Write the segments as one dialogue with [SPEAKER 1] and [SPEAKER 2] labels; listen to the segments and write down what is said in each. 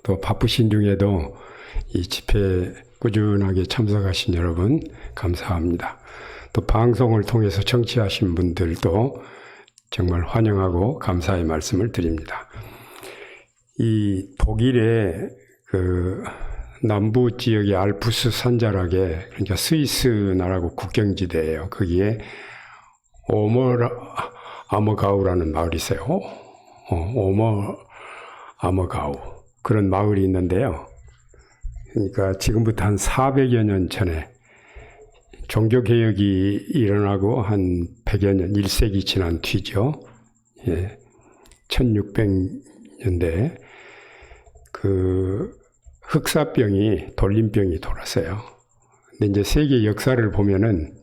[SPEAKER 1] 또 바쁘신 중에도 이 집회에 꾸준하게 참석하신 여러분 감사합니다. 또 방송을 통해서 청취하신 분들도 정말 환영하고 감사의 말씀을 드립니다. 이 독일의 그 남부 지역의 알프스 산자락에, 그러니까 스위스 나라하고 국경지대예요. 거기에 오머아머가우라는 마을이 있어요. 오머아머가우 그런 마을이 있는데요. 그러니까 지금부터 한 400여 년 전에 종교개혁이 일어나고 한 100여 년, 1세기 지난 뒤죠. 예, 1600년대 그 흑사병이, 돌림병이 돌았어요. 근데 이제 세계 역사를 보면은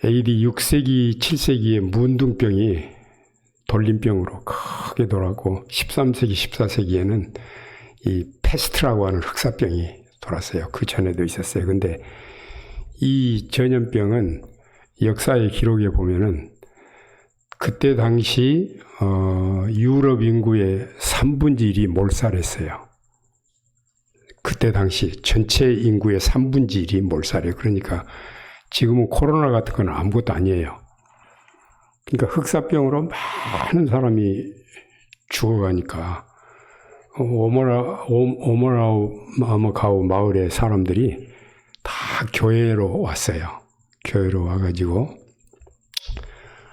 [SPEAKER 1] AD 6세기, 7세기에 문둥병이 돌림병으로 크게 돌았고 13세기, 14세기에는 이 패스트라고 하는 흑사병이 돌았어요. 그 전에도 있었어요. 근데 이 전염병은 역사의 기록에 보면은 그때 당시 유럽 인구의 3분의 1이 몰살했어요. 그때 당시 전체 인구의 3분의 1이 몰살이에요. 그러니까 지금은 코로나 같은 건 아무것도 아니에요. 그러니까 흑사병으로 많은 사람이 죽어가니까 오머아머가우 마을의 사람들이 다 교회로 왔어요. 교회로 와가지고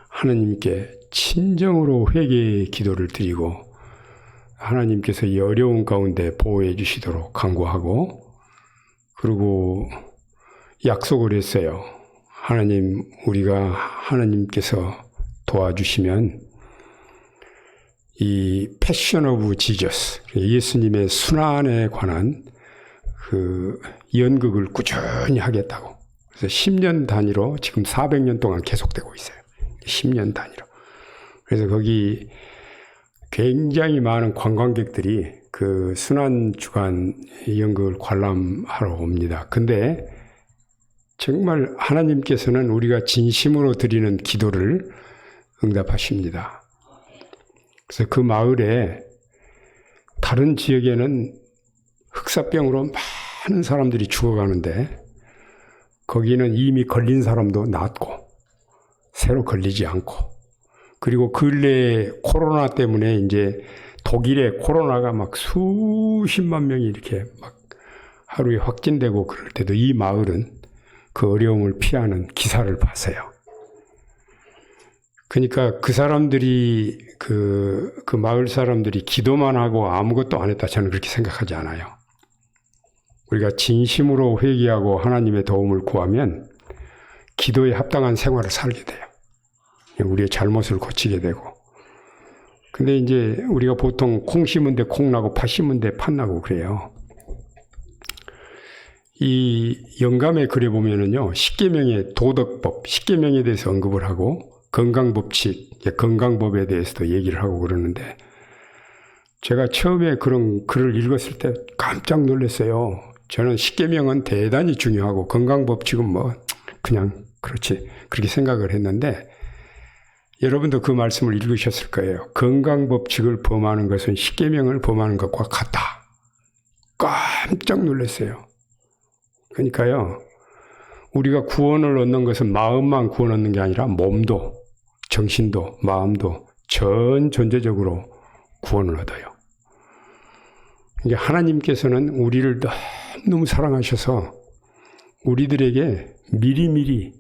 [SPEAKER 1] 하나님께 친정으로 회개의 기도를 드리고 하나님께서 이 어려운 가운데 보호해 주시도록 간구하고, 그리고 약속을 했어요. 하나님, 우리가 하나님께서 도와주시면 이 패션 오브 지저스, 예수님의 순환에 관한 그 연극을 꾸준히 하겠다고. 그래서 10년 단위로 지금 400년 동안 계속되고 있어요. 10년 단위로. 그래서 거기 굉장히 많은 관광객들이 그 순환 주간 연극을 관람하러 옵니다. 근데 정말 하나님께서는 우리가 진심으로 드리는 기도를 응답하십니다. 그래서 그 마을에, 다른 지역에는 흑사병으로 많은 사람들이 죽어가는데 거기는 이미 걸린 사람도 낫고 새로 걸리지 않고, 그리고 근래에 코로나 때문에 이제 독일에 코로나가 막 수십만 명이 이렇게 막 하루에 확진되고 그럴 때도 이 마을은 그 어려움을 피하는 기사를 봤어요. 그러니까 그 사람들이 그 마을 사람들이 기도만 하고 아무것도 안 했다, 저는 그렇게 생각하지 않아요. 우리가 진심으로 회개하고 하나님의 도움을 구하면 기도에 합당한 생활을 살게 돼요. 우리의 잘못을 고치게 되고. 근데 이제 우리가 보통 콩 심은 데 콩 나고 팥 심은 데 팥 나고 그래요. 이 영감의 글에 보면은요, 십계명의 도덕법, 십계명에 대해서 언급을 하고 건강법칙, 건강법에 대해서도 얘기를 하고 그러는데, 제가 처음에 그런 글을 읽었을 때 깜짝 놀랐어요. 저는 십계명은 대단히 중요하고 건강법칙은 뭐 그냥 그렇지, 그렇게 생각을 했는데, 여러분도 그 말씀을 읽으셨을 거예요. 건강법칙을 범하는 것은 십계명을 범하는 것과 같다. 깜짝 놀랐어요. 그러니까요, 우리가 구원을 얻는 것은 마음만 구원 얻는 게 아니라 몸도, 정신도, 마음도 전 존재적으로 구원을 얻어요. 이게 하나님께서는 우리를 너무 사랑하셔서 우리들에게 미리미리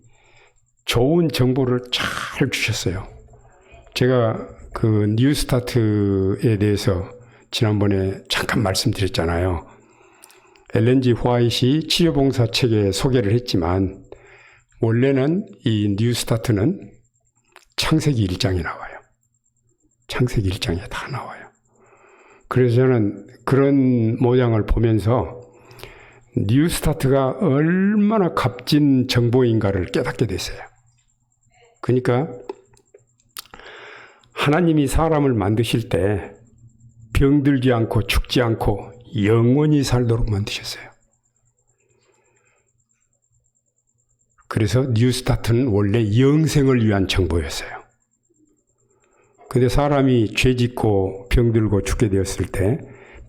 [SPEAKER 1] 좋은 정보를 잘 주셨어요. 제가 그 뉴스타트에 대해서 지난번에 잠깐 말씀드렸잖아요. 엘렌 G 화이트이 치료봉사 책에 소개를 했지만 원래는 이 뉴스타트는 창세기 1장에 나와요. 창세기 1장에 다 나와요. 그래서 저는 그런 모양을 보면서 뉴스타트가 얼마나 값진 정보인가를 깨닫게 됐어요. 그러니까 하나님이 사람을 만드실 때 병들지 않고 죽지 않고 영원히 살도록 만드셨어요. 그래서 뉴스타트는 원래 영생을 위한 정보였어요. 근데 사람이 죄 짓고 병들고 죽게 되었을 때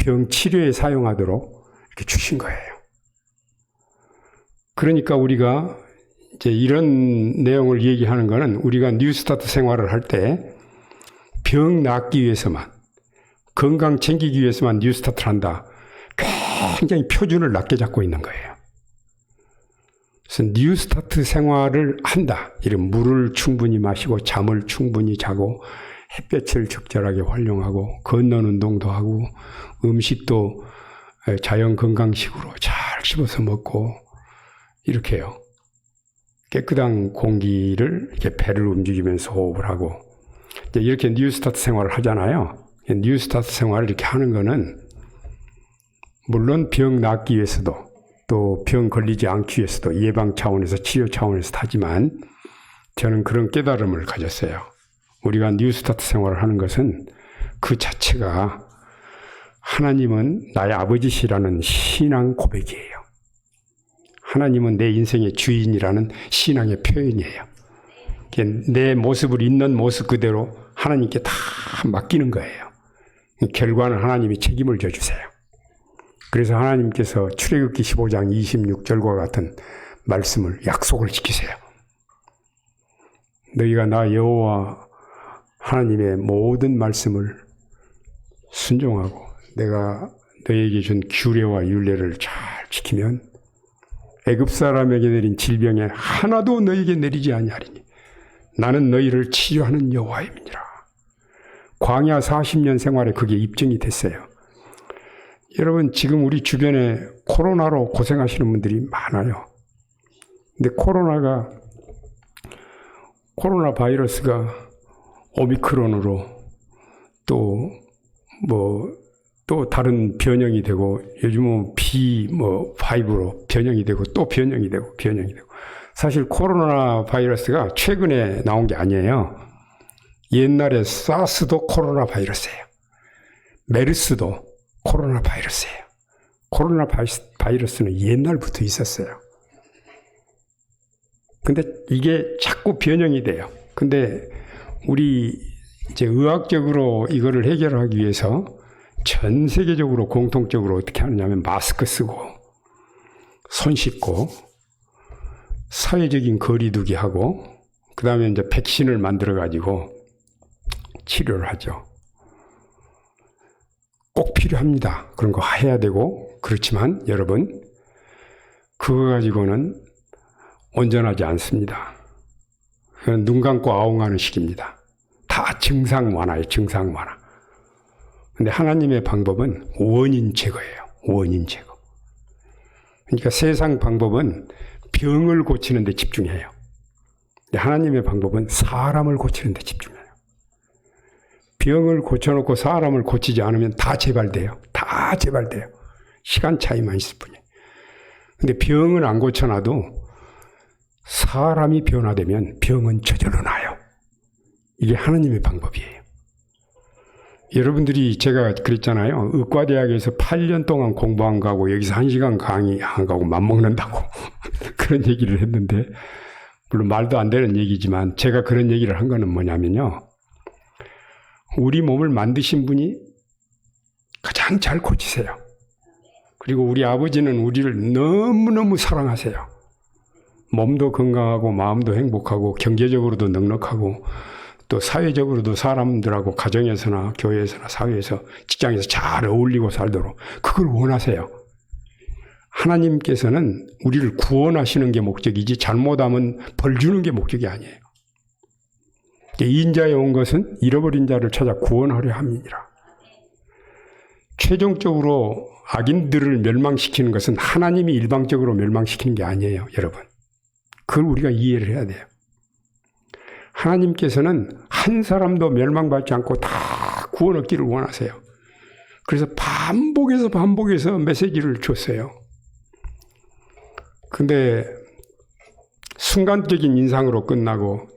[SPEAKER 1] 병 치료에 사용하도록 이렇게 주신 거예요. 그러니까 우리가 이제 이런 내용을 얘기하는 거는 우리가 뉴스타트 생활을 할 때 병 낫기 위해서만, 건강 챙기기 위해서만 뉴스타트를 한다. 굉장히 표준을 낮게 잡고 있는 거예요. 그래서 뉴스타트 생활을 한다. 이런 물을 충분히 마시고 잠을 충분히 자고 햇볕을 적절하게 활용하고 걷는 운동도 하고 음식도 자연 건강식으로 잘 씹어서 먹고 이렇게요. 깨끗한 공기를 이렇게 배를 움직이면서 호흡을 하고 이렇게 뉴스타트 생활을 하잖아요. 뉴스타트 생활을 이렇게 하는 거는 물론 병 낫기 위해서도 또 병 걸리지 않기 위해서도 예방 차원에서 치료 차원에서 하지만 저는 그런 깨달음을 가졌어요. 우리가 뉴스타트 생활을 하는 것은 그 자체가 하나님은 나의 아버지시라는 신앙 고백이에요. 하나님은 내 인생의 주인이라는 신앙의 표현이에요. 내 모습을 있는 모습 그대로 하나님께 다 맡기는 거예요. 결과는 하나님이 책임을 져주세요. 그래서 하나님께서 출애굽기 15장 26절과 같은 말씀을 약속을 지키세요. 너희가 나 여호와 하나님의 모든 말씀을 순종하고 내가 너희에게 준 규례와 율례를 잘 지키면 애굽 사람에게 내린 질병에 하나도 너희에게 내리지 아니하리니 나는 너희를 치료하는 여호와임이니라. 광야 40년 생활에 그게 입증이 됐어요. 여러분 지금 우리 주변에 코로나로 고생하시는 분들이 많아요. 근데 코로나 바이러스가 오미크론으로 또 다른 변형이 되고 요즘은 B5로 변형이 되고 또 변형이 되고 사실 코로나 바이러스가 최근에 나온 게 아니에요. 옛날에 사스도 코로나 바이러스예요. 메르스도 코로나 바이러스예요. 코로나 바이러스는 옛날부터 있었어요. 근데 이게 자꾸 변형이 돼요. 근데 우리 이제 의학적으로 이거를 해결하기 위해서 전 세계적으로 공통적으로 어떻게 하느냐면 마스크 쓰고 손 씻고 사회적인 거리두기 하고 그 다음에 이제 백신을 만들어 가지고 치료를 하죠. 꼭 필요합니다. 그런 거 해야 되고 그렇지만 여러분 그거 가지고는 온전하지 않습니다. 그건 눈 감고 아웅하는 식입니다. 다 증상 완화예요. 증상 완화. 근데 하나님의 방법은 원인 제거예요. 원인 제거. 그러니까 세상 방법은 병을 고치는 데 집중해요. 근데 하나님의 방법은 사람을 고치는 데 집중해요. 병을 고쳐놓고 사람을 고치지 않으면 다 재발돼요. 다 재발돼요. 시간 차이만 있을 뿐이에요. 근데 병은 안 고쳐놔도 사람이 변화되면 병은 저절로 나요. 이게 하나님의 방법이에요. 여러분들이 제가 그랬잖아요. 의과대학에서 8년 동안 공부 안 가고 여기서 1시간 강의 안 가고 맘먹는다고 그런 얘기를 했는데 물론 말도 안 되는 얘기지만 제가 그런 얘기를 한 거는 뭐냐면요. 우리 몸을 만드신 분이 가장 잘 고치세요. 그리고 우리 아버지는 우리를 너무너무 사랑하세요. 몸도 건강하고 마음도 행복하고 경제적으로도 넉넉하고 또 사회적으로도 사람들하고 가정에서나 교회에서나 사회에서 직장에서 잘 어울리고 살도록 그걸 원하세요. 하나님께서는 우리를 구원하시는 게 목적이지 잘못하면 벌 주는 게 목적이 아니에요. 인자에 온 것은 잃어버린 자를 찾아 구원하려 함이니라. 최종적으로 악인들을 멸망시키는 것은 하나님이 일방적으로 멸망시키는 게 아니에요, 여러분. 그걸 우리가 이해를 해야 돼요. 하나님께서는 한 사람도 멸망받지 않고 다 구원 얻기를 원하세요. 그래서 반복해서 메시지를 줬어요. 근데 순간적인 인상으로 끝나고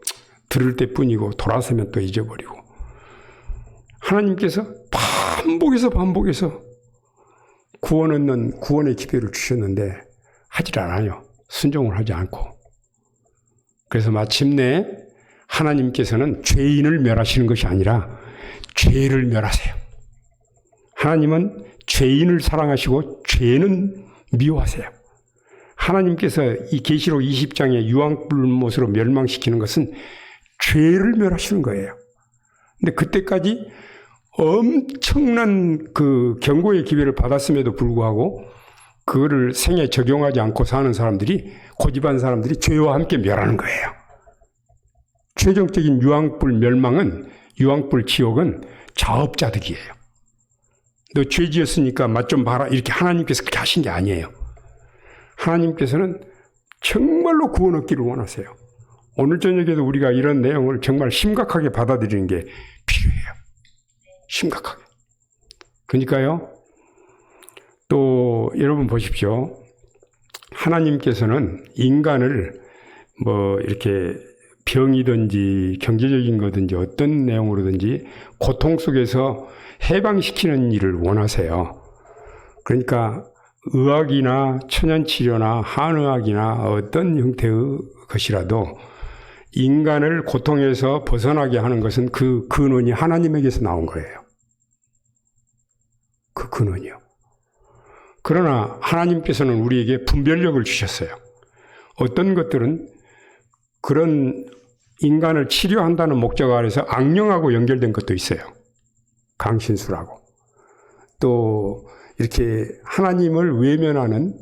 [SPEAKER 1] 들을 때뿐이고 돌아서면 또 잊어버리고 하나님께서 반복해서 구원 얻는 구원의 기회를 주셨는데 하질 않아요. 순종을 하지 않고. 그래서 마침내 하나님께서는 죄인을 멸하시는 것이 아니라 죄를 멸하세요. 하나님은 죄인을 사랑하시고 죄는 미워하세요. 하나님께서 이 계시록 20장에 유황불못으로 멸망시키는 것은 죄를 멸하시는 거예요. 근데 그때까지 엄청난 그 경고의 기회를 받았음에도 불구하고 그거를 생에 적용하지 않고 사는 사람들이, 고집한 사람들이 죄와 함께 멸하는 거예요. 최종적인 유황불 멸망은, 유황불 지옥은 자업자득이에요. 너 죄 지었으니까 맛 좀 봐라, 이렇게 하나님께서 그렇게 하신 게 아니에요. 하나님께서는 정말로 구원 얻기를 원하세요. 오늘 저녁에도 우리가 이런 내용을 정말 심각하게 받아들이는 게 필요해요. 심각하게. 그러니까요, 또 여러분 보십시오. 하나님께서는 인간을 뭐 이렇게 병이든지 경제적인 거든지 어떤 내용으로든지 고통 속에서 해방시키는 일을 원하세요. 그러니까 의학이나 천연치료나 한의학이나 어떤 형태의 것이라도 인간을 고통에서 벗어나게 하는 것은 그 근원이 하나님에게서 나온 거예요. 그 근원이요. 그러나 하나님께서는 우리에게 분별력을 주셨어요. 어떤 것들은 그런 인간을 치료한다는 목적 아래서 악령하고 연결된 것도 있어요. 강신술하고. 또 이렇게 하나님을 외면하는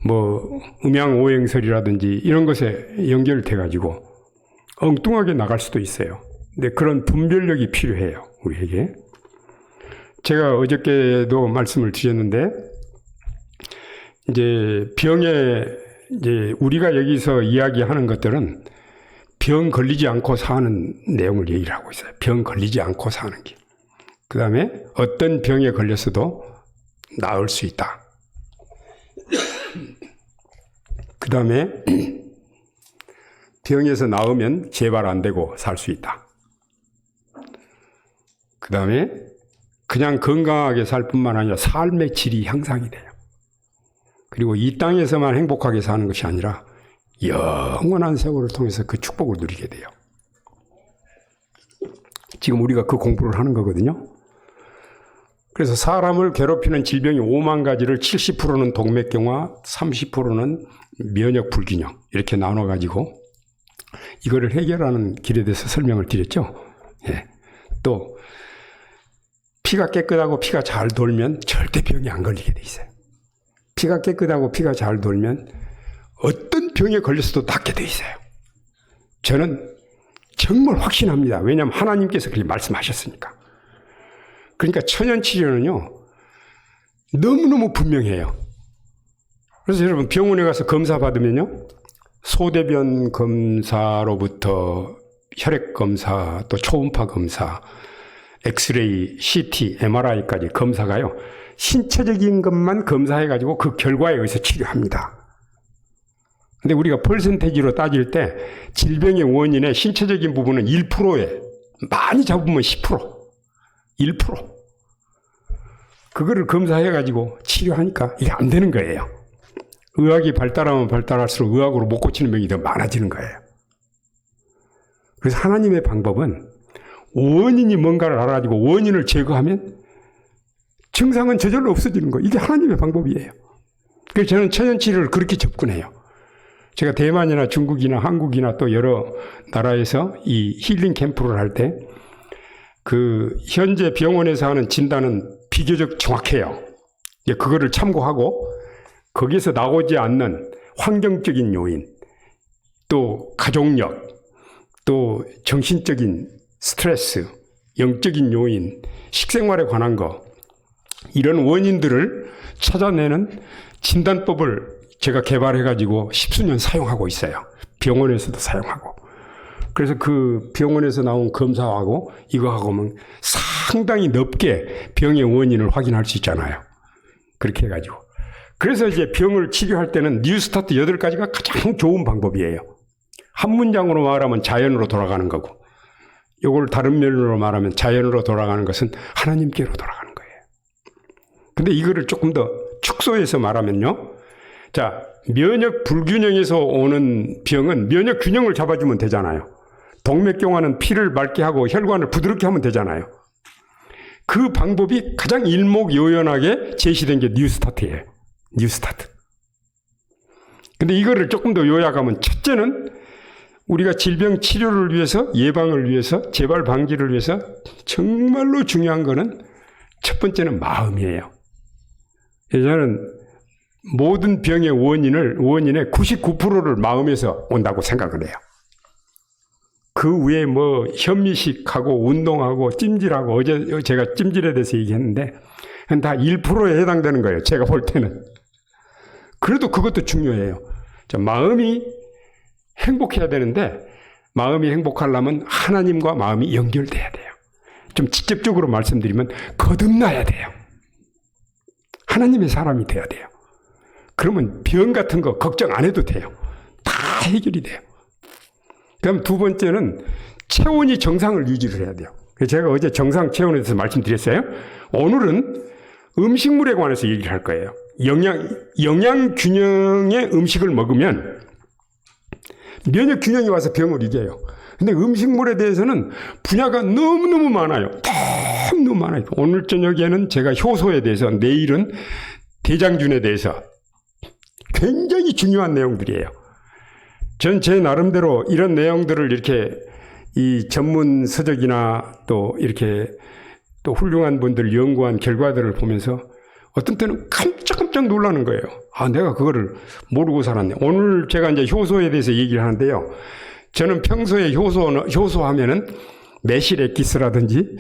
[SPEAKER 1] 뭐 음양오행설이라든지 이런 것에 연결돼 가지고 엉뚱하게 나갈 수도 있어요. 근데 그런 분별력이 필요해요, 우리에게. 제가 어저께도 말씀을 드렸는데, 이제 병에, 이제 우리가 여기서 이야기하는 것들은 병 걸리지 않고 사는 내용을 얘기를 하고 있어요. 병 걸리지 않고 사는 길. 그 다음에 어떤 병에 걸렸어도 나을 수 있다. 그 다음에 병에서 나으면 재발 안 되고 살 수 있다. 그 다음에 그냥 건강하게 살 뿐만 아니라 삶의 질이 향상이 돼요. 그리고 이 땅에서만 행복하게 사는 것이 아니라 영원한 세월을 통해서 그 축복을 누리게 돼요. 지금 우리가 그 공부를 하는 거거든요. 그래서 사람을 괴롭히는 질병이 5만 가지를 70%는 동맥경화, 30%는 면역 불균형 이렇게 나눠가지고 이거를 해결하는 길에 대해서 설명을 드렸죠. 예. 또 피가 깨끗하고 피가 잘 돌면 절대 병이 안 걸리게 돼 있어요. 피가 깨끗하고 피가 잘 돌면 어떤 병에 걸렸어도 낫게 돼 있어요. 저는 정말 확신합니다. 왜냐하면 하나님께서 그렇게 말씀하셨으니까. 그러니까 천연치료는요, 너무너무 분명해요. 그래서 여러분 병원에 가서 검사 받으면요, 소대변 검사로부터 혈액 검사, 또 초음파 검사, 엑스레이, CT, MRI까지 검사가요, 신체적인 것만 검사해가지고 그 결과에 의해서 치료합니다. 근데 우리가 퍼센테이지로 따질 때 질병의 원인의 신체적인 부분은 1%에 많이 잡으면 10%, 1%. 그거를 검사해가지고 치료하니까 이게 안 되는 거예요. 의학이 발달하면 발달할수록 의학으로 못 고치는 병이 더 많아지는 거예요. 그래서 하나님의 방법은 원인이 뭔가를 알아가지고 원인을 제거하면 증상은 저절로 없어지는 거예요. 이게 하나님의 방법이에요. 그래서 저는 천연치료를 그렇게 접근해요. 제가 대만이나 중국이나 한국이나 또 여러 나라에서 이 힐링 캠프를 할 때 그 현재 병원에서 하는 진단은 비교적 정확해요. 그거를 참고하고 거기에서 나오지 않는 환경적인 요인, 또 가족력, 또 정신적인 스트레스, 영적인 요인, 식생활에 관한 거, 이런 원인들을 찾아내는 진단법을 제가 개발해가지고 10수년 사용하고 있어요. 병원에서도 사용하고. 그래서 그 병원에서 나온 검사하고 이거 하면 상당히 넓게 병의 원인을 확인할 수 있잖아요. 그렇게 해가지고. 그래서 이제 병을 치료할 때는 뉴스타트 8가지가 가장 좋은 방법이에요. 한 문장으로 말하면 자연으로 돌아가는 거고, 이걸 다른 면으로 말하면 자연으로 돌아가는 것은 하나님께로 돌아가는 거예요. 근데 이거를 조금 더 축소해서 말하면요. 자, 면역 불균형에서 오는 병은 면역 균형을 잡아주면 되잖아요. 동맥경화는 피를 맑게 하고 혈관을 부드럽게 하면 되잖아요. 그 방법이 가장 일목요연하게 제시된 게 뉴스타트예요. 뉴스타트. 근데 이거를 조금 더 요약하면 첫째는 우리가 질병 치료를 위해서, 예방을 위해서, 재발 방지를 위해서 정말로 중요한 거는 첫 번째는 마음이에요. 저는 모든 병의 원인의 99%를 마음에서 온다고 생각을 해요. 그 위에 뭐 현미식하고 운동하고 찜질하고, 어제 제가 찜질에 대해서 얘기했는데 다 1%에 해당되는 거예요. 제가 볼 때는. 그래도 그것도 중요해요. 마음이 행복해야 되는데, 마음이 행복하려면 하나님과 마음이 연결돼야 돼요. 좀 직접적으로 말씀드리면 거듭나야 돼요. 하나님의 사람이 돼야 돼요. 그러면 병 같은 거 걱정 안 해도 돼요. 다 해결이 돼요. 그럼 두 번째는 체온이 정상을 유지를 해야 돼요. 제가 어제 정상 체온에 대해서 말씀드렸어요. 오늘은 음식물에 관해서 얘기를 할 거예요. 영양 균형의 음식을 먹으면 면역 균형이 와서 병을 이겨요. 근데 음식물에 대해서는 분야가 너무너무 많아요. 너무 많아요. 오늘 저녁에는 제가 효소에 대해서, 내일은 대장균에 대해서 굉장히 중요한 내용들이에요. 전 제 나름대로 이런 내용들을 이렇게 이 전문 서적이나 또 이렇게 또 훌륭한 분들 연구한 결과들을 보면서 어떤 때는 깜짝깜짝 놀라는 거예요. 아, 내가 그거를 모르고 살았네. 오늘 제가 이제 효소에 대해서 얘기를 하는데요. 저는 평소에 효소하면은 매실액기스라든지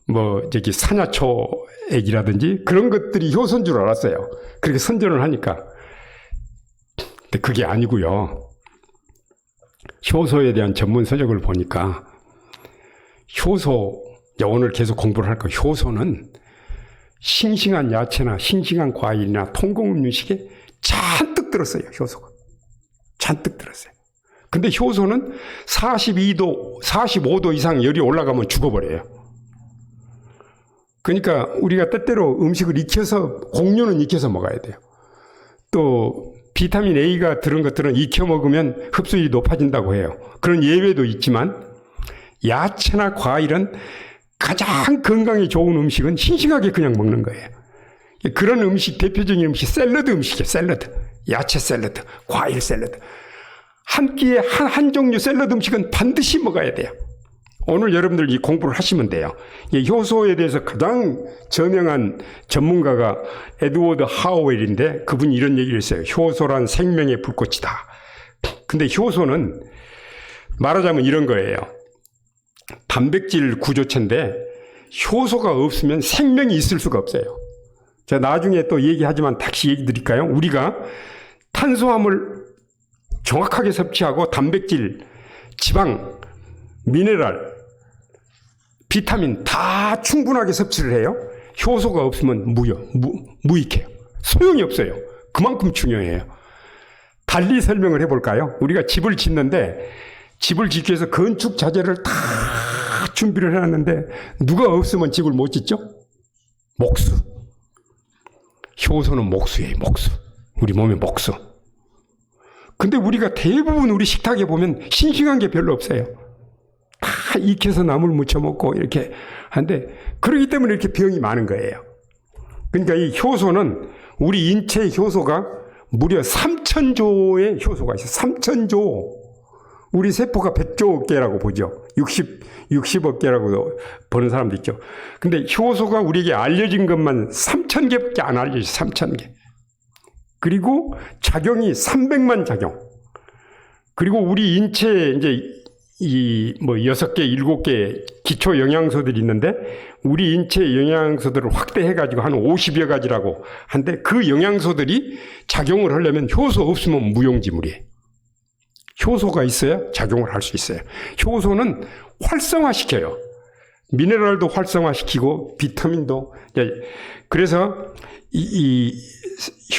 [SPEAKER 1] 뭐 저기 산야초액이라든지 그런 것들이 효소인 줄 알았어요. 그렇게 선전을 하니까. 근데 그게 아니고요. 효소에 대한 전문 서적을 보니까 효소, 오늘 계속 공부를 할 거예요. 효소는 싱싱한 야채나 싱싱한 과일이나 통곡음식에 잔뜩 들었어요. 효소가. 잔뜩 들었어요. 근데 효소는 42도, 45도 이상 열이 올라가면 죽어버려요. 그러니까 우리가 때때로 음식을 익혀서, 곡류는 익혀서 먹어야 돼요. 또 비타민 A가 들은 것들은 익혀 먹으면 흡수율이 높아진다고 해요. 그런 예외도 있지만 야채나 과일은 가장 건강에 좋은 음식은 싱싱하게 그냥 먹는 거예요. 그런 음식, 대표적인 음식 샐러드 음식이에요. 샐러드. 야채 샐러드, 과일 샐러드. 한 끼에 한 종류 샐러드 음식은 반드시 먹어야 돼요. 오늘 여러분들 이 공부를 하시면 돼요. 효소에 대해서 가장 저명한 전문가가 에드워드 하우웰인데 그분이 이런 얘기를 했어요. 효소란 생명의 불꽃이다. 근데 효소는 말하자면 이런 거예요. 단백질 구조체인데 효소가 없으면 생명이 있을 수가 없어요. 제가 나중에 또 얘기하지만 다시 얘기 드릴까요? 우리가 탄수화물 정확하게 섭취하고 단백질, 지방, 미네랄, 비타민 다 충분하게 섭취를 해요. 효소가 없으면 무익해요. 소용이 없어요. 그만큼 중요해요. 달리 설명을 해볼까요? 우리가 집을 짓는데 집을 짓기 위해서 건축 자재를 다 준비를 해놨는데 누가 없으면 집을 못 짓죠? 목수. 효소는 목수예요. 목수. 우리 몸의 목수. 근데 우리가 대부분 우리 식탁에 보면 싱싱한 게 별로 없어요. 다 익혀서 나물 무쳐 먹고 이렇게 하는데 그러기 때문에 이렇게 병이 많은 거예요. 그러니까 이 효소는 우리 인체의 효소가 무려 3,000조의 효소가 있어요. 3,000조. 우리 세포가 100조 개라고 보죠. 60억 개라고 보는 사람도 있죠. 근데 효소가 우리에게 알려진 것만 3,000개밖에 안 알려져. 3,000개. 그리고 작용이 300만 작용. 그리고 우리 인체에 이제 이 뭐 6개, 7개 기초 영양소들이 있는데 우리 인체 영양소들을 확대해 가지고 한 50여 가지라고 한데 그 영양소들이 작용을 하려면 효소 없으면 무용지물이에요. 효소가 있어야 작용을 할 수 있어요. 효소는 활성화시켜요. 미네랄도 활성화시키고 비타민도. 그래서 이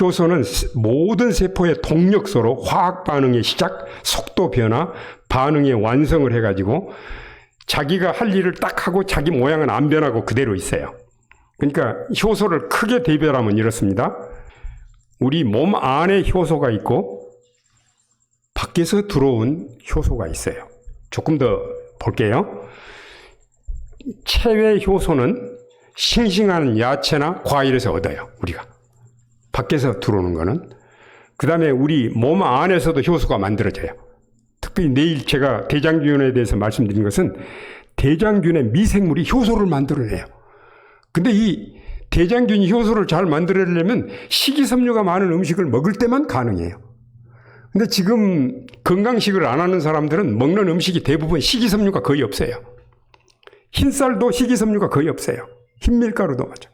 [SPEAKER 1] 효소는 모든 세포의 동력소로 화학 반응의 시작, 속도 변화, 반응의 완성을 해가지고 자기가 할 일을 딱 하고 자기 모양은 안 변하고 그대로 있어요. 그러니까 효소를 크게 대별하면 이렇습니다. 우리 몸 안에 효소가 있고 밖에서 들어온 효소가 있어요. 조금 더 볼게요. 체외 효소는 싱싱한 야채나 과일에서 얻어요. 우리가 밖에서 들어오는 거는. 그 다음에 우리 몸 안에서도 효소가 만들어져요. 특별히 내일 제가 대장균에 대해서 말씀드린 것은 대장균의 미생물이 효소를 만들어내요. 근데 이 대장균이 효소를 잘 만들어내려면 식이섬유가 많은 음식을 먹을 때만 가능해요. 근데 지금 건강식을 안 하는 사람들은 먹는 음식이 대부분 식이섬유가 거의 없어요. 흰쌀도 식이섬유가 거의 없어요. 흰밀가루도 마찬가지.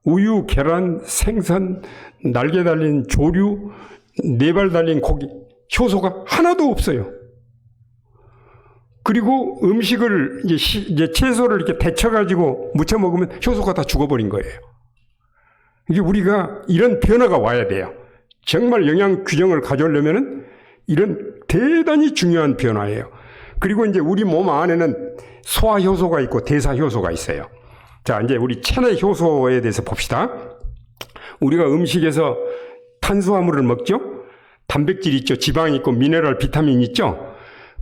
[SPEAKER 1] 우유, 계란, 생선, 날개 달린 조류, 네 발 달린 고기, 효소가 하나도 없어요. 그리고 음식을 이제 채소를 이렇게 데쳐가지고 무쳐 먹으면 효소가 다 죽어버린 거예요. 이게 우리가 이런 변화가 와야 돼요. 정말 영양 균형을 가져오려면은 이런 대단히 중요한 변화예요. 그리고 이제 우리 몸 안에는 소화 효소가 있고 대사 효소가 있어요. 자, 이제 우리 체내 효소에 대해서 봅시다. 우리가 음식에서 탄수화물을 먹죠? 단백질 있죠? 지방 있고 미네랄, 비타민 있죠?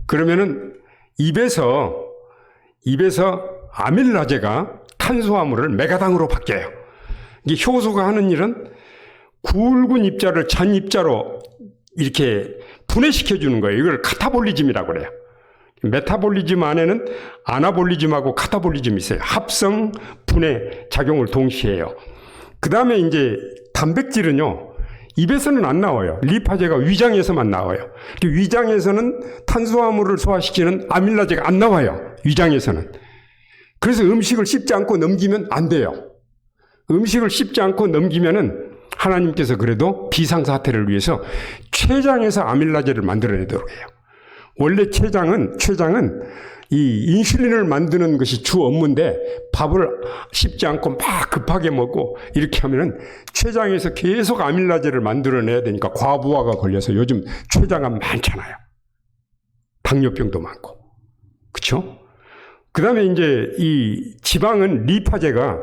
[SPEAKER 1] 그러면은 입에서 아밀라제가 탄수화물을 메가당으로 바뀌어요. 이게 효소가 하는 일은 굵은 입자를 잔 입자로 이렇게 분해시켜 주는 거예요. 이걸 카타볼리즘이라고 그래요. 메타볼리즘 안에는 아나볼리즘하고 카타볼리즘이 있어요. 합성, 분해 작용을 동시에 해요. 그 다음에 이제 단백질은요, 입에서는 안 나와요. 리파제가 위장에서만 나와요. 위장에서는 탄수화물을 소화시키는 아밀라제가 안 나와요. 위장에서는. 그래서 음식을 씹지 않고 넘기면 안 돼요. 음식을 씹지 않고 넘기면은 하나님께서 그래도 비상사태를 위해서 췌장에서 아밀라제를 만들어내도록 해요. 원래 췌장은 이 인슐린을 만드는 것이 주 업무인데 밥을 씹지 않고 막 급하게 먹고 이렇게 하면은 췌장에서 계속 아밀라제를 만들어내야 되니까 과부하가 걸려서 요즘 췌장암 많잖아요. 당뇨병도 많고. 그쵸? 그 다음에 이제 이 지방은 리파제가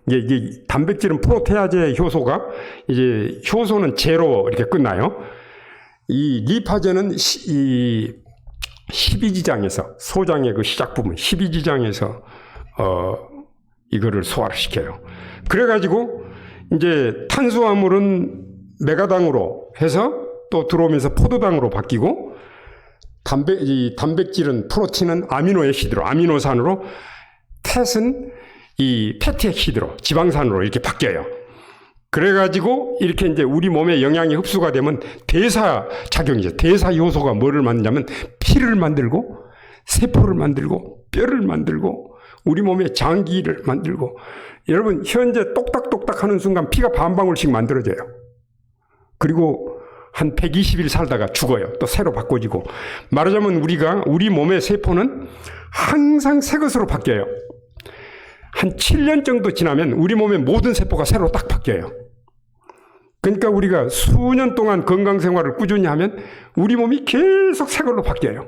[SPEAKER 1] 이게 단백질은 프로테아제 효소가 이제 효소는 제로 이렇게 끝나요. 이 리파제는 이 12지장에서 소장의 그 시작 부분 12지장에서 이거를 소화를 시켜요. 그래가지고 이제 탄수화물은 메가당으로 해서 또 들어오면서 포도당으로 바뀌고 이 단백질은 프로틴은 아미노애시드로 아미노산으로 텟은 이 패티액시드로 지방산으로 이렇게 바뀌어요. 그래가지고 이렇게 이제 우리 몸에 영양이 흡수가 되면 대사 작용이죠. 대사 효소가 뭐를 만드냐면 피를 만들고 세포를 만들고 뼈를 만들고 우리 몸에 장기를 만들고 여러분 현재 똑딱똑딱 하는 순간 피가 반 방울씩 만들어져요. 그리고 한 120일 살다가 죽어요. 또 새로 바꿔지고 말하자면 우리 몸의 세포는 항상 새 것으로 바뀌어요. 한 7년 정도 지나면 우리 몸의 모든 세포가 새로 딱 바뀌어요. 그러니까 우리가 수년 동안 건강생활을 꾸준히 하면 우리 몸이 계속 새 걸로 바뀌어요.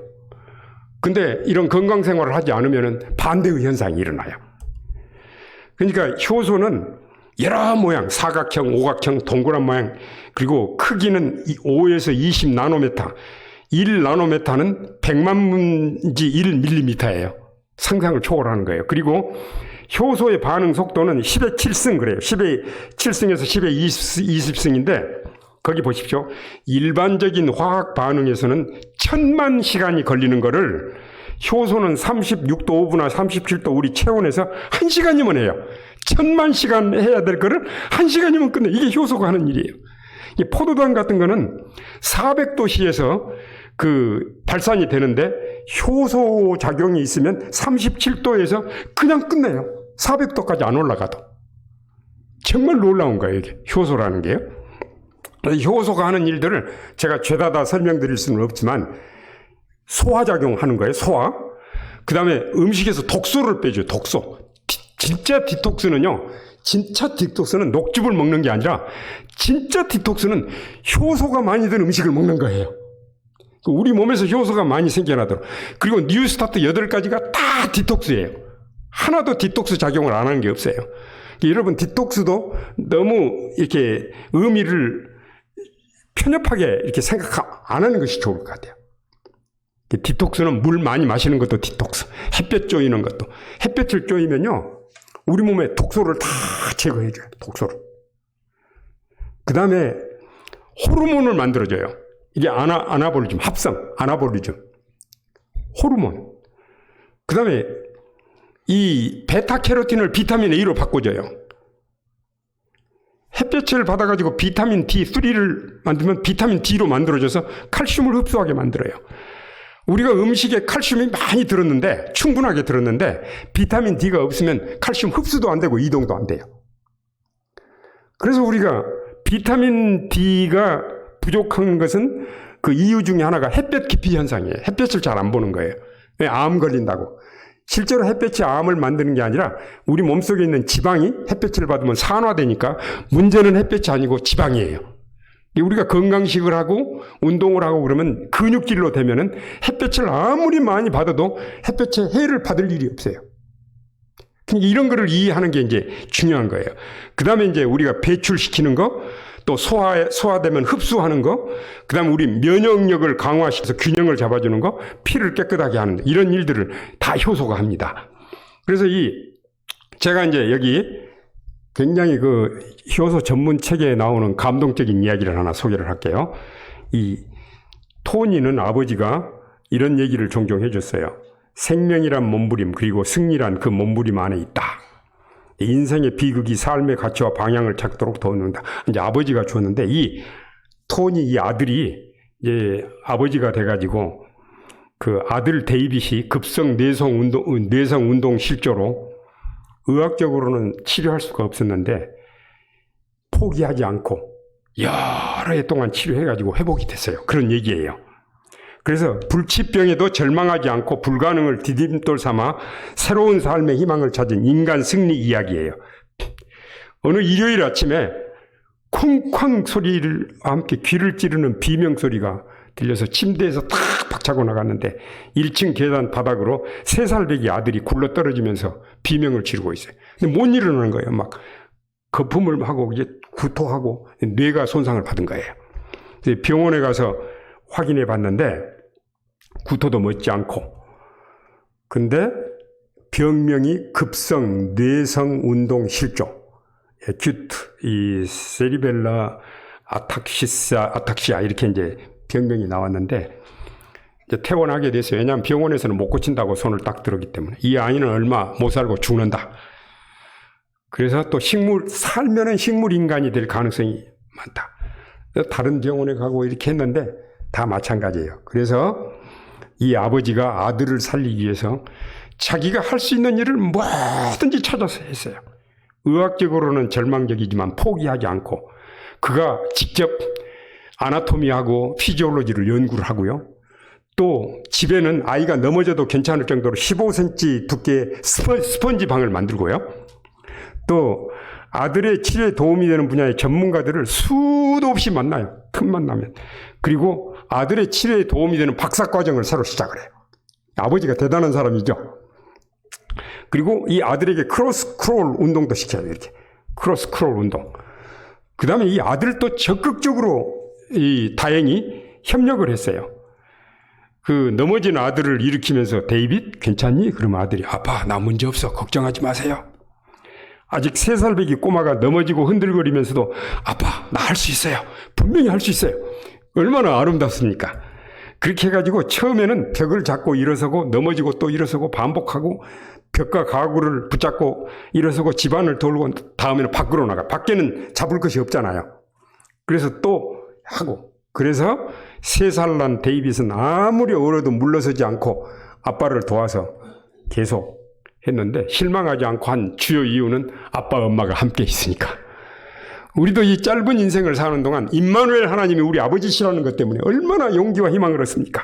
[SPEAKER 1] 근데 이런 건강생활을 하지 않으면 반대의 현상이 일어나요. 그러니까 효소는 여러 모양, 사각형, 오각형, 동그란 모양, 그리고 크기는 5에서 20 나노메타, 1 나노메타는 100만 분지 1밀리미터예요. 상상을 초월하는 거예요. 그리고 효소의 반응 속도는 10의 7승 그래요. 10의 7승에서 10의 20승인데 거기 보십시오. 일반적인 화학 반응에서는 1000만 시간이 걸리는 거를 효소는 36도 5분이나 37도 우리 체온에서 1시간이면 해요. 1000만 시간 해야 될 거를 1시간이면 끝내. 이게 효소가 하는 일이에요. 이 포도당 같은 거는 400도씨에서 발산이 되는데 효소 작용이 있으면 37도에서 그냥 끝내요. 400도까지 안 올라가도. 정말 놀라운 거예요, 이게. 효소라는 게요. 효소가 하는 일들을 제가 죄다 다 설명드릴 수는 없지만 소화작용하는 거예요, 소화. 그 다음에 음식에서 독소를 빼줘요, 독소. 진짜 디톡스는 녹즙을 먹는 게 아니라 진짜 디톡스는 효소가 많이 든 음식을 먹는 거예요. 우리 몸에서 효소가 많이 생겨나도록. 그리고 뉴스타트 8가지가 다 디톡스예요. 하나도 디톡스 작용을 안 하는 게 없어요. 여러분 디톡스도 너무 이렇게 의미를 편협하게 이렇게 생각 안 하는 것이 좋을 것 같아요. 디톡스는 물 많이 마시는 것도 디톡스. 햇볕 쬐이는 것도. 햇볕을 쬐이면요. 우리 몸에 독소를 다 제거해줘요. 독소를. 그 다음에 호르몬을 만들어줘요. 이게 아나볼리즘, 합성, 아나볼리즘. 호르몬. 그 다음에 이 베타캐로틴을 비타민 A로 바꿔줘요. 햇볕을 받아가지고 비타민 D3를 만들면 비타민 D로 만들어져서 칼슘을 흡수하게 만들어요. 우리가 음식에 칼슘이 많이 들었는데, 충분하게 들었는데, 비타민 D가 없으면 칼슘 흡수도 안 되고 이동도 안 돼요. 그래서 우리가 비타민 D가 부족한 것은 그 이유 중에 하나가 햇볕 기피 현상이에요. 햇볕을 잘 안 보는 거예요. 왜? 암 걸린다고. 실제로 햇볕이 암을 만드는 게 아니라 우리 몸속에 있는 지방이 햇볕을 받으면 산화되니까 문제는 햇볕이 아니고 지방이에요. 우리가 건강식을 하고 운동을 하고 그러면 근육질로 되면은 햇볕을 아무리 많이 받아도 햇볕에 해를 받을 일이 없어요. 그러니까 이런 거를 이해하는 게 이제 중요한 거예요. 그 다음에 이제 우리가 배출시키는 거, 또 소화되면 흡수하는 거, 그 다음에 우리 면역력을 강화시켜서 균형을 잡아주는 거, 피를 깨끗하게 하는 거, 이런 일들을 다 효소가 합니다. 그래서 제가 이제 여기 굉장히 그 효소 전문 책에 나오는 감동적인 이야기를 하나 소개를 할게요. 이 토니는 아버지가 이런 얘기를 종종 해줬어요. 생명이란 몸부림, 그리고 승리란 그 몸부림 안에 있다. 인생의 비극이 삶의 가치와 방향을 찾도록 도운다. 이제 아버지가 줬는데 이 아들이 이제 아버지가 돼가지고 그 아들 데이빗이 급성 뇌성 운동 실조로 의학적으로는 치료할 수가 없었는데 포기하지 않고 여러 해 동안 치료해가지고 회복이 됐어요. 그런 얘기예요. 그래서 불치병에도 절망하지 않고 불가능을 디딤돌 삼아 새로운 삶의 희망을 찾은 인간 승리 이야기예요. 어느 일요일 아침에 쿵쾅 소리를 함께 귀를 찌르는 비명소리가 들려서 침대에서 탁 박차고 나갔는데 1층 계단 바닥으로 3살배기 아들이 굴러 떨어지면서 비명을 지르고 있어요. 근데 못 일어나는 거예요. 막 거품을 하고 이제 구토하고 뇌가 손상을 받은 거예요. 병원에 가서 확인해 봤는데 구토도 멎지 않고, 근데 병명이 급성 뇌성 운동 실조, 에큐트 이 세리벨라 아탁시아 이렇게 이제 병명이 나왔는데 이제 퇴원하게 됐어요. 왜냐하면 병원에서는 못 고친다고 손을 딱 들었기 때문에 이 아이는 얼마 못 살고 죽는다. 그래서 또 살면은 식물 인간이 될 가능성이 많다. 다른 병원에 가고 이렇게 했는데 다 마찬가지예요. 그래서 이 아버지가 아들을 살리기 위해서 자기가 할 수 있는 일을 뭐든지 찾아서 했어요. 의학적으로는 절망적이지만 포기하지 않고 그가 직접 아나토미하고 피지올로지를 연구를 하고요. 또 집에는 아이가 넘어져도 괜찮을 정도로 15cm 두께의 스펀지 방을 만들고요. 또 아들의 치료에 도움이 되는 분야의 전문가들을 수도 없이 만나요. 틈만 나면. 그리고 아들의 치료에 도움이 되는 박사과정을 새로 시작을 해요. 아버지가 대단한 사람이죠. 그리고 이 아들에게 크로스 크롤 운동도 시켜요. 이렇게 크로스 크롤 운동. 그 다음에 이 아들도 적극적으로 다행히 협력을 했어요. 그 넘어진 아들을 일으키면서 데이빗 괜찮니? 그러면 아들이 아빠 나 문제 없어 걱정하지 마세요. 아직 3살배기 꼬마가 넘어지고 흔들거리면서도 아빠 나 할 수 있어요. 분명히 할 수 있어요. 얼마나 아름답습니까? 그렇게 해가지고 처음에는 벽을 잡고 일어서고 넘어지고 또 일어서고 반복하고 벽과 가구를 붙잡고 일어서고 집안을 돌고 다음에는 밖으로 나가. 밖에는 잡을 것이 없잖아요. 그래서 또 하고, 그래서 3살 난 데이빗은 아무리 얼어도 물러서지 않고 아빠를 도와서 계속 했는데 실망하지 않고 한 주요 이유는 아빠 엄마가 함께 있으니까. 우리도 이 짧은 인생을 사는 동안 임마누엘 하나님이 우리 아버지시라는 것 때문에 얼마나 용기와 희망을 얻습니까?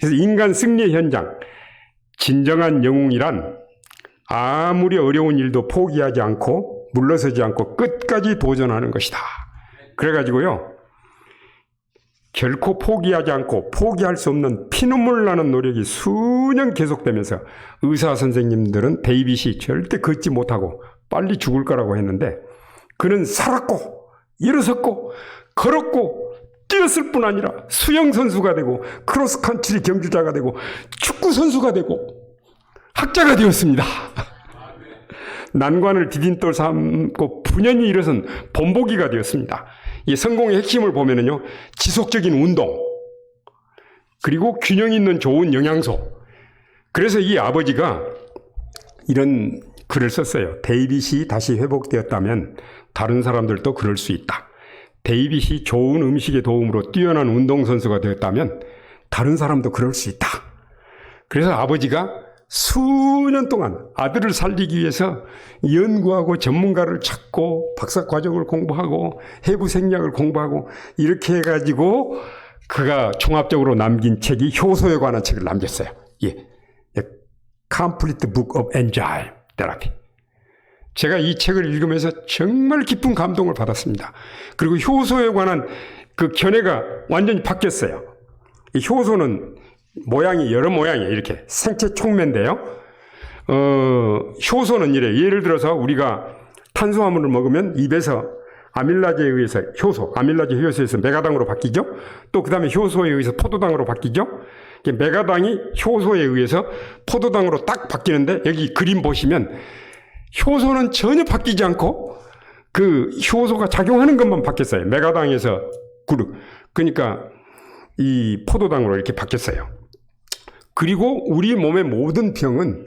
[SPEAKER 1] 그래서 인간 승리의 현장, 진정한 영웅이란 아무리 어려운 일도 포기하지 않고 물러서지 않고 끝까지 도전하는 것이다. 그래가지고요, 결코 포기하지 않고 포기할 수 없는 피눈물 나는 노력이 수년 계속되면서 의사 선생님들은 데이빗이 절대 걷지 못하고 빨리 죽을 거라고 했는데 그는 살았고 일어섰고 걸었고 뛰었을 뿐 아니라 수영 선수가 되고 크로스컨트리 경주자가 되고 축구 선수가 되고 학자가 되었습니다. 난관을 디딤돌 삼고 분연히 일어선 본보기가 되었습니다. 이 성공의 핵심을 보면은요, 지속적인 운동, 그리고 균형 있는 좋은 영양소. 그래서 이 아버지가 이런 글을 썼어요. 데이빗이 다시 회복되었다면 다른 사람들도 그럴 수 있다. 데이빗이 좋은 음식의 도움으로 뛰어난 운동선수가 되었다면 다른 사람도 그럴 수 있다. 그래서 아버지가 수년 동안 아들을 살리기 위해서 연구하고 전문가를 찾고 박사과정을 공부하고 해부 생략을 공부하고 이렇게 해가지고 그가 종합적으로 남긴 책이 효소에 관한 책을 남겼어요. 예. Complete Book of Enzyme Therapy. 제가 이 책을 읽으면서 정말 깊은 감동을 받았습니다. 그리고 효소에 관한 그 견해가 완전히 바뀌었어요. 이 효소는 모양이 여러 모양이에요. 이렇게 생체 촉매인데요. 효소는 이래. 예를 들어서 우리가 탄수화물을 먹으면 입에서 아밀라제에 의해서 아밀라제 효소에서 메가당으로 바뀌죠. 또 그 다음에 효소에 의해서 포도당으로 바뀌죠. 메가당이 효소에 의해서 포도당으로 딱 바뀌는데 여기 그림 보시면 효소는 전혀 바뀌지 않고 그 효소가 작용하는 것만 바뀌었어요. 메가당에서 그러니까 이 포도당으로 이렇게 바뀌었어요. 그리고 우리 몸의 모든 병은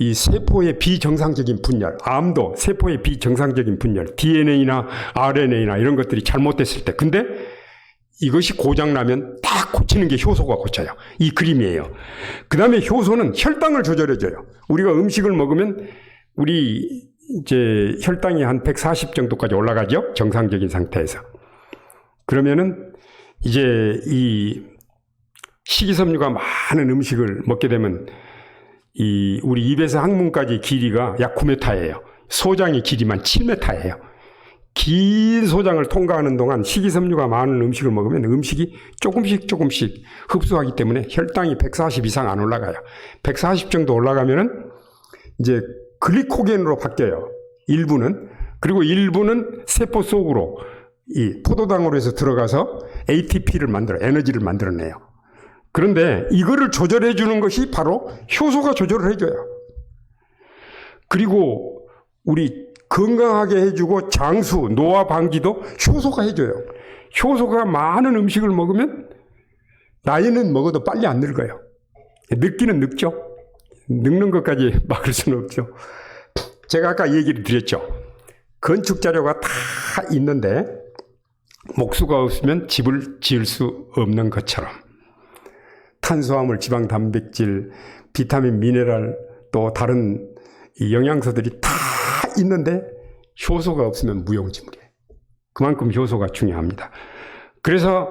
[SPEAKER 1] 이 세포의 비정상적인 분열, 암도 세포의 비정상적인 분열, DNA나 RNA나 이런 것들이 잘못됐을 때, 근데 이것이 고장나면 딱 고치는 게 효소가 고쳐요. 이 그림이에요. 그 다음에 효소는 혈당을 조절해줘요. 우리가 음식을 먹으면 우리 이제 혈당이 한 140 정도까지 올라가죠. 정상적인 상태에서. 그러면은 이제 이 식이섬유가 많은 음식을 먹게 되면 이 우리 입에서 항문까지 길이가 약 9m예요. 소장의 길이만 7m예요. 긴 소장을 통과하는 동안 식이섬유가 많은 음식을 먹으면 음식이 조금씩 흡수하기 때문에 혈당이 140 이상 안 올라가요. 140 정도 올라가면은 이제 글리코겐으로 바뀌어요. 일부는. 그리고 일부는 세포 속으로 이 포도당으로 해서 들어가서 ATP를 만들어, 에너지를 만들어내요. 그런데 이거를 조절해 주는 것이 바로 효소가 조절을 해줘요. 그리고 우리 건강하게 해주고 장수, 노화 방지도 효소가 해줘요. 효소가 많은 음식을 먹으면 나이는 먹어도 빨리 안 늙어요. 늙기는 늙죠. 늙는 것까지 막을 수는 없죠. 제가 아까 얘기를 드렸죠. 건축 자료가 다 있는데 목수가 없으면 집을 지을 수 없는 것처럼 탄수화물, 지방, 단백질, 비타민, 미네랄 또 다른 영양소들이 다 있는데 효소가 없으면 무용지물이에요. 그만큼 효소가 중요합니다. 그래서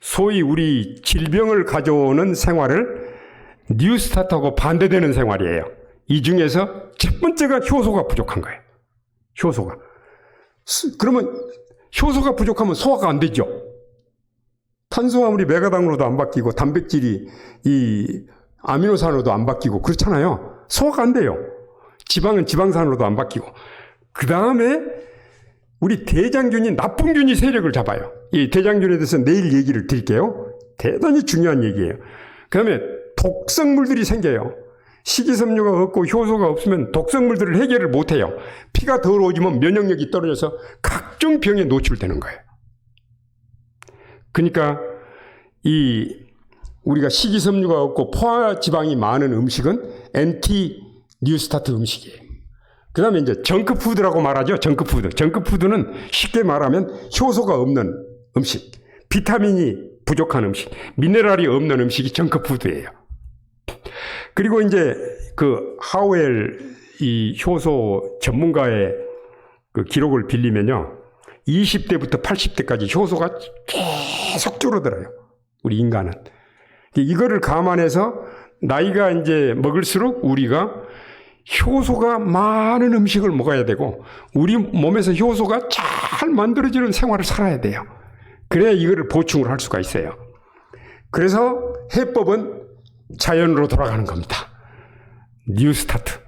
[SPEAKER 1] 소위 우리 질병을 가져오는 생활을 뉴스타트하고 반대되는 생활이에요. 이 중에서 첫 번째가 효소가 부족한 거예요. 효소가. 그러면 효소가 부족하면 소화가 안 되죠. 탄수화물이 메가당으로도 안 바뀌고 단백질이 이 아미노산으로도 안 바뀌고 그렇잖아요. 소화가 안 돼요. 지방은 지방산으로도 안 바뀌고. 그 다음에 우리 대장균이 나쁜 균이 세력을 잡아요. 이 대장균에 대해서 내일 얘기를 드릴게요. 대단히 중요한 얘기예요. 그 다음에 독성물들이 생겨요. 식이섬유가 없고 효소가 없으면 독성물들을 해결을 못해요. 피가 더러워지면 면역력이 떨어져서 각종 병에 노출되는 거예요. 그러니까 우리가 식이섬유가 없고 포화지방이 많은 음식은 엔티 뉴스타트 음식이에요. 그 다음에 이제 정크푸드라고 말하죠. 정크푸드. 정크푸드는 쉽게 말하면 효소가 없는 음식, 비타민이 부족한 음식, 미네랄이 없는 음식이 정크푸드예요. 그리고 이제 그 하우엘 이 효소 전문가의 그 기록을 빌리면요. 20대부터 80대까지 효소가 계속 줄어들어요. 우리 인간은. 이거를 감안해서 나이가 이제 먹을수록 우리가 효소가 많은 음식을 먹어야 되고 우리 몸에서 효소가 잘 만들어지는 생활을 살아야 돼요. 그래야 이거를 보충을 할 수가 있어요. 그래서 해법은 자연으로 돌아가는 겁니다. 뉴스타트.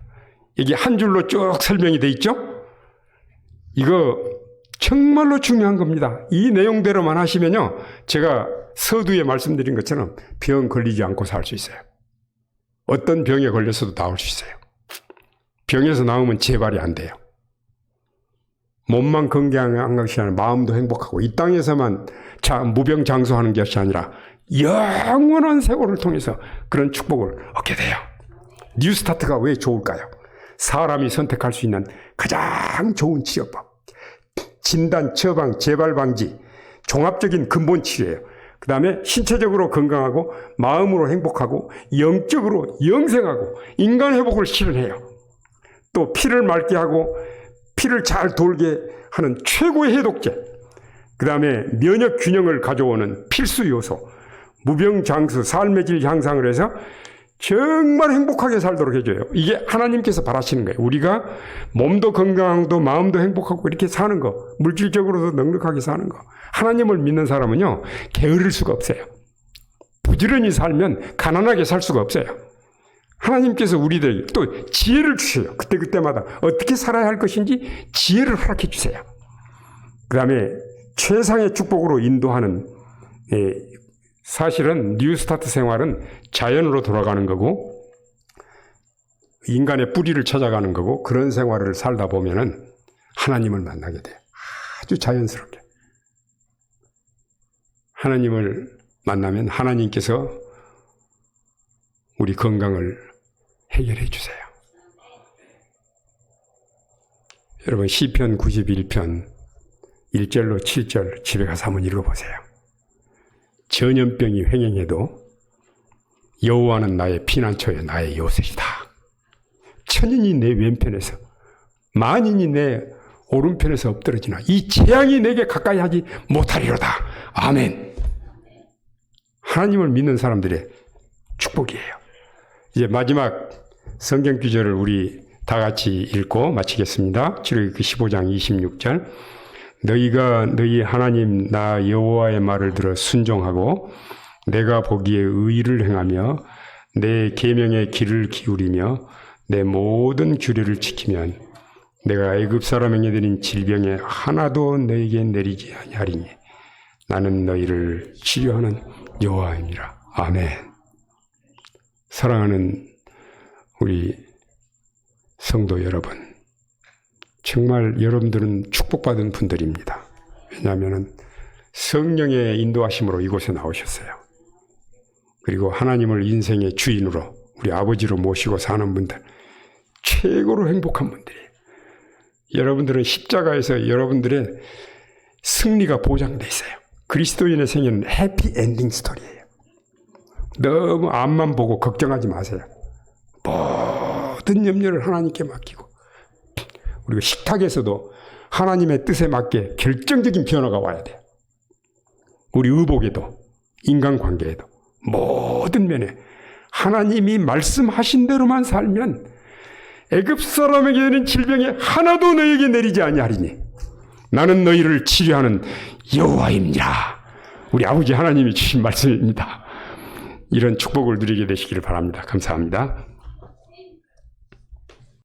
[SPEAKER 1] 이게 한 줄로 쭉 설명이 돼 있죠? 이거 정말로 중요한 겁니다. 이 내용대로만 하시면요. 제가 서두에 말씀드린 것처럼 병 걸리지 않고 살 수 있어요. 어떤 병에 걸렸어도 나올 수 있어요. 병에서 나오면 재발이 안 돼요. 몸만 건강한 것이 아니라 마음도 행복하고 이 땅에서만 무병장수하는 것이 아니라 영원한 세월을 통해서 그런 축복을 얻게 돼요. 뉴스타트가 왜 좋을까요? 사람이 선택할 수 있는 가장 좋은 치료법. 진단, 처방, 재발 방지, 종합적인 근본 치료예요. 그 다음에 신체적으로 건강하고 마음으로 행복하고 영적으로 영생하고 인간 회복을 실현해요. 또 피를 맑게 하고 피를 잘 돌게 하는 최고의 해독제, 그 다음에 면역 균형을 가져오는 필수 요소, 무병장수, 삶의 질 향상을 해서 정말 행복하게 살도록 해줘요. 이게 하나님께서 바라시는 거예요. 우리가 몸도 건강하고 마음도 행복하고 이렇게 사는 거, 물질적으로도 넉넉하게 사는 거. 하나님을 믿는 사람은요, 게으를 수가 없어요. 부지런히 살면 가난하게 살 수가 없어요. 하나님께서 우리들에게 또 지혜를 주세요. 그때마다 어떻게 살아야 할 것인지 지혜를 허락해 주세요. 그 다음에 최상의 축복으로 인도하는, 사실은 뉴스타트 생활은 자연으로 돌아가는 거고 인간의 뿌리를 찾아가는 거고, 그런 생활을 살다 보면은 하나님을 만나게 돼요. 아주 자연스럽게. 하나님을 만나면 하나님께서 우리 건강을 해결해 주세요. 여러분 시편 91편 1절로 7절 집에 가서 한번 읽어보세요. 전염병이 횡행해도 여호와는 나의 피난처여 나의 요새이다. 천인이 내 왼편에서 만인이 내 오른편에서 엎드러지나 이 재앙이 내게 가까이 하지 못하리로다. 아멘. 하나님을 믿는 사람들의 축복이에요. 이제 마지막 성경 구절을 우리 다 같이 읽고 마치겠습니다. 출애굽기 15장 26절. 너희가 너희 하나님 나 여호와의 말을 들어 순종하고 내가 보기에 의를 행하며 내 계명에 귀를 기울이며 내 모든 규례를 지키면 내가 애굽 사람에게 드린 질병에 하나도 너에게 내리지 아니하리니 나는 너희를 치료하는 여호와이니라. 아멘. 사랑하는 우리 성도 여러분, 정말 여러분들은 축복받은 분들입니다. 왜냐하면 성령의 인도하심으로 이곳에 나오셨어요. 그리고 하나님을 인생의 주인으로 우리 아버지로 모시고 사는 분들, 최고로 행복한 분들이에요. 여러분들은 십자가에서 여러분들의 승리가 보장돼 있어요. 그리스도인의 생애는 해피 엔딩 스토리예요. 너무 앞만 보고 걱정하지 마세요. 모든 염려를 하나님께 맡기고, 그리고 식탁에서도 하나님의 뜻에 맞게 결정적인 변화가 와야 돼요. 우리 의복에도 인간관계에도 모든 면에 하나님이 말씀하신 대로만 살면 애굽 사람에게는 질병이 하나도 너에게 내리지 아니하리니 나는 너희를 치료하는 여호와입니다. 우리 아버지 하나님이 주신 말씀입니다. 이런 축복을 누리게 되시기를 바랍니다. 감사합니다.